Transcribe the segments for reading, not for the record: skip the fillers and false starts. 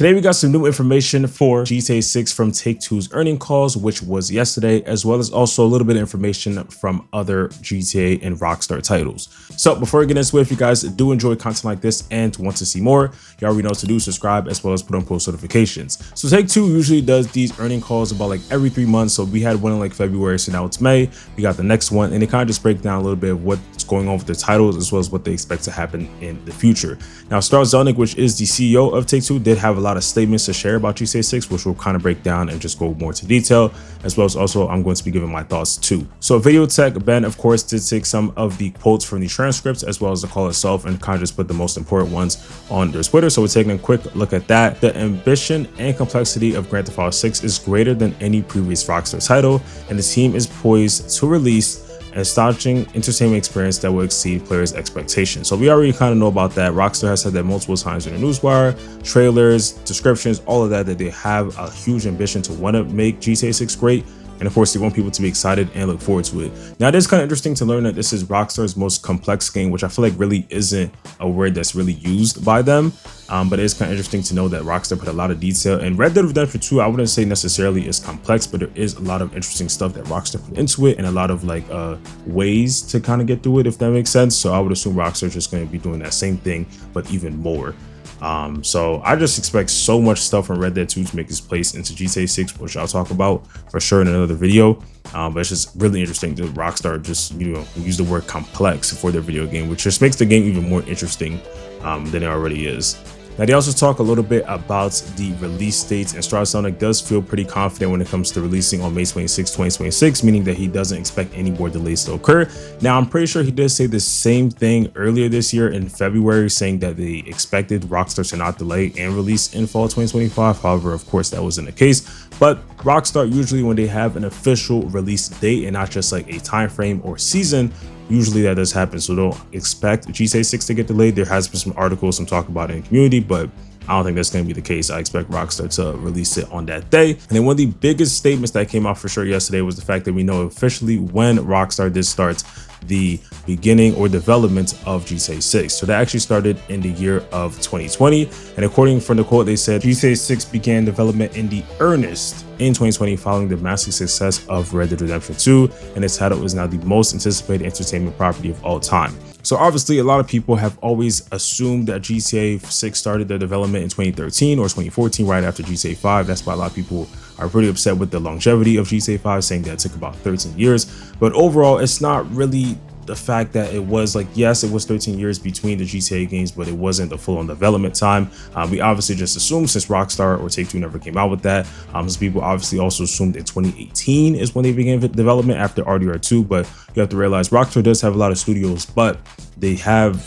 Today we got some new information for GTA 6 from Take-Two's earning calls, which was yesterday, as well as also a little bit of information from other GTA and Rockstar titles. So before we get into it, if you guys do enjoy content like this and want to see more, you already know what to do, subscribe, as well as put on post notifications. So Take-Two usually does these earning calls about like every 3 months. So we had one in like February, so now it's May. We got the next one, and they kind of just break down a little bit of what's going on with the titles, as well as what they expect to happen in the future. Now, Zelnick, which is the CEO of Take-Two, did have a lot of statements to share about GTA 6, which we'll kind of break down and just go more into detail, as well as also I'm going to be giving my thoughts too. So Video Tech Ben, of course, did take some of the quotes from the transcripts as well as the call itself and kind of just put the most important ones on their Twitter. So we're taking a quick look at that. The ambition and complexity of Grand Theft Auto 6 is greater than any previous Rockstar title, and the team is poised to release an astonishing entertainment experience that will exceed players' expectations. So we already kind of know about that. Rockstar has said that multiple times in the newswire, trailers, descriptions, all of that they have a huge ambition to want to make GTA 6 great. And of course, they want people to be excited and look forward to it. Now, it is kind of interesting to learn that this is Rockstar's most complex game, which I feel like really isn't a word that's really used by them. But it is kind of interesting to know that Rockstar put a lot of detail. And Red Dead Redemption 2, I wouldn't say necessarily is complex, but there is a lot of interesting stuff that Rockstar put into it and a lot of like ways to kind of get through it, if that makes sense. So I would assume Rockstar is just going to be doing that same thing, but even more. So I just expect so much stuff from Red Dead 2 to make its place into GTA 6, which I'll talk about for sure in another video. But it's just really interesting that Rockstar just, use the word complex for their video game, which just makes the game even more interesting than it already is. Now, they also talk a little bit about the release dates, and Zelnick does feel pretty confident when it comes to releasing on May 26, 2026, meaning that he doesn't expect any more delays to occur. Now, I'm pretty sure he did say the same thing earlier this year in February, saying that they expected Rockstar to not delay and release in fall 2025. However, of course, that wasn't the case. But Rockstar, usually when they have an official release date and not just like a time frame or season, usually that does happen. So don't expect GTA 6 to get delayed. There has been some articles, some talk about it in the community, but I don't think that's going to be the case. I expect Rockstar to release it on that day. And then one of the biggest statements that came out for sure yesterday was the fact that we know officially when Rockstar did start the beginning or development of GTA 6. So that actually started in the year of 2020. And according from the quote, they said GTA 6 began development in the earnest in 2020 following the massive success of Red Dead Redemption 2, and its title is now the most anticipated entertainment property of all time. So obviously a lot of people have always assumed that GTA 6 started their development in 2013 or 2014, right after GTA 5. That's why a lot of people are pretty upset with the longevity of GTA 5, saying that it took about 13 years. But overall, it's not really the fact that it was like, yes, it was 13 years between the GTA games, but it wasn't the full-on development time. We obviously just assumed, since Rockstar or Take-Two never came out with that. Some people obviously also assumed in 2018 is when they began development after RDR2, but you have to realize Rockstar does have a lot of studios, but they have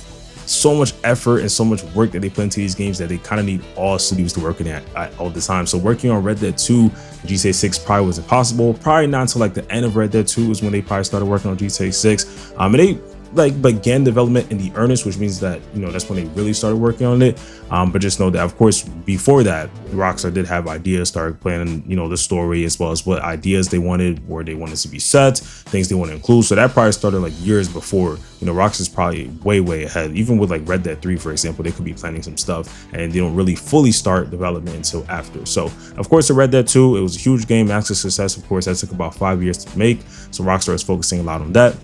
so much effort and so much work that they put into these games that they kind of need all studios to work in at all the time. So working on Red Dead 2, GTA 6 probably was impossible. Probably not until like the end of Red Dead 2 is when they probably started working on GTA 6. And they like began development in the earnest, which means that that's when they really started working on it. But just know that, of course, before that, Rockstar did have ideas, started planning the story, as well as what ideas they wanted, where they wanted to be set, things they want to include. So that probably started like years before. Rockstar's probably way ahead. Even with like Red Dead 3, for example, they could be planning some stuff and they don't really fully start development until after. So of course, the Red Dead 2, it was a huge game, massive success. Of course, that took about 5 years to make. So Rockstar is focusing a lot on that.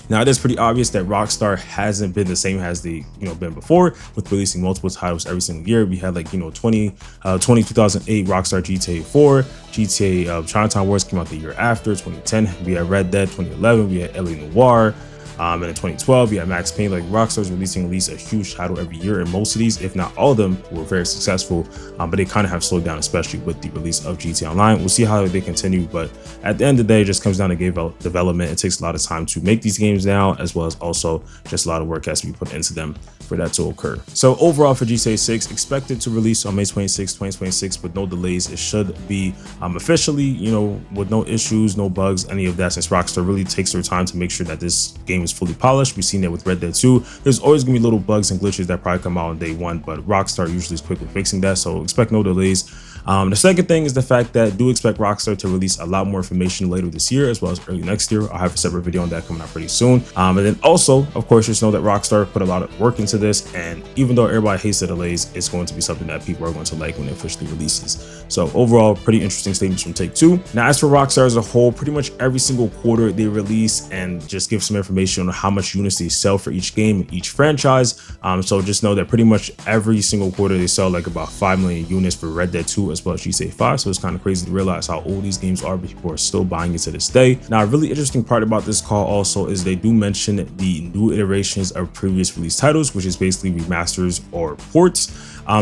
Now, it is pretty obvious that Rockstar hasn't been the same as they been before, with releasing multiple titles every single year. We had like 2008 Rockstar GTA 4, GTA Chinatown Wars came out the year after. 2010 we had Red Dead, 2011 we had LA Noire, and in 2012 we had Max Payne. Like, Rockstar's releasing at least a huge title every year, and most of these, if not all of them, were very successful, but they kind of have slowed down, especially with the release of GTA Online. We'll see how they continue, but at the end of the day, it just comes down to game development. It takes a lot of time to make these games now, as well as also just a lot of work has to be put into them for that to occur. So overall, for GTA 6, expected to release on May 26, 2026 with no delays. It should be officially, with no issues, no bugs, any of that, since Rockstar really takes their time to make sure that this game is fully polished. We've seen that with Red Dead 2. There's always gonna be little bugs and glitches that probably come out on day one, but Rockstar usually is quick with fixing that, so expect no delays. The second thing is the fact that do expect Rockstar to release a lot more information later this year as well as early next year. I'll have a separate video on that coming out pretty soon. And then also, of course, just know that Rockstar put a lot of work into this, and even though everybody hates the delays, it's going to be something that people are going to like when it officially releases. So overall, pretty interesting statements from Take-Two. Now, as for Rockstar as a whole, pretty much every single quarter they release and just give some information on how much units they sell for each game and each franchise. So just know that pretty much every single quarter they sell like about 5 million units for Red Dead 2 as well as GTA 5. So it's kind of crazy to realize how old these games are, but people are still buying it to this day. Now, a really interesting part about this call also is they do mention the new iterations of previous release titles, which is basically remasters or ports.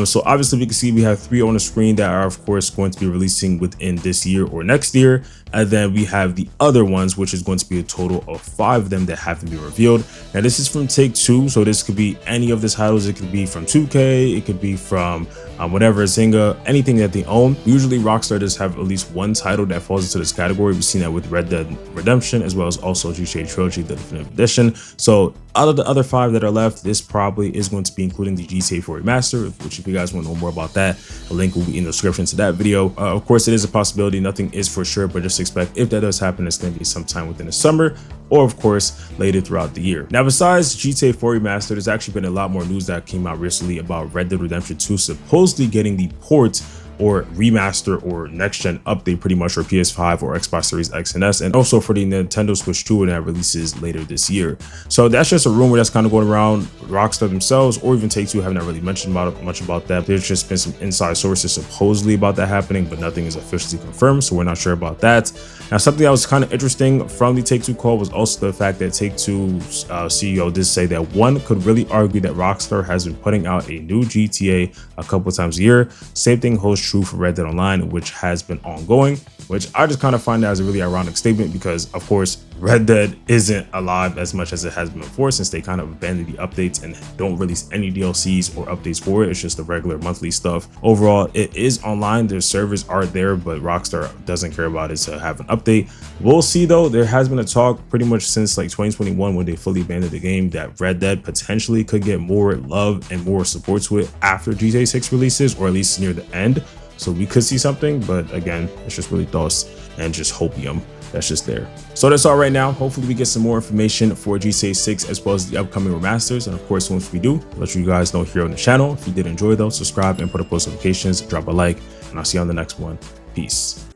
So obviously we can see we have 3 on the screen that are of course going to be releasing within this year or next year, and then we have the other ones, which is going to be a total of 5 of them that haven't been revealed. Now this is from Take-Two, so this could be any of the titles. It could be from 2K, it could be from whatever, Zynga, anything that they own. Usually Rockstar does have at least one title that falls into this category. We've seen that with Red Dead Redemption as well as also GTA Trilogy, the Definitive Edition. So out of the other 5 that are left, this probably is going to be including the GTA 4 Remaster, which if you guys want to know more about that, the link will be in the description to that video. Of course, it is a possibility. Nothing is for sure, but just expect if that does happen, it's going to be sometime within the summer or of course later throughout the year. Now, besides GTA 4 Remastered, there's actually been a lot more news that came out recently about Red Dead Redemption 2 supposedly getting the port or remaster or next gen update pretty much for PS5 or Xbox Series X and S, and also for the Nintendo Switch 2 when that releases later this year. So that's just a rumor that's kind of going around. Rockstar themselves or even Take-Two have not really mentioned much about that. There's just been some inside sources supposedly about that happening, but nothing is officially confirmed, so we're not sure about that. Now, something that was kind of interesting from the Take-Two call was also the fact that Take-Two's CEO did say that one could really argue that Rockstar has been putting out a new GTA a couple times a year. Same thing holds true for Red Dead Online, which has been ongoing, which I just kind of find that as a really ironic statement because, of course, Red Dead isn't alive as much as it has been before since they kind of abandoned the updates and don't release any DLCs or updates for it. It's just the regular monthly stuff. Overall, it is online. Their servers are there, but Rockstar doesn't care about it to have an update. We'll see though. There has been a talk pretty much since like 2021 when they fully abandoned the game that Red Dead potentially could get more love and more support to it after GTA 6 releases, or at least near the end. So we could see something, but again, it's just really thoughts and just hopium that's just there. So that's all right now. Hopefully we get some more information for GTA 6 as well as the upcoming remasters. And of course, once we do, I'll let you guys know here on the channel. If you did enjoy those, subscribe and put up post notifications, drop a like, and I'll see you on the next one. Peace.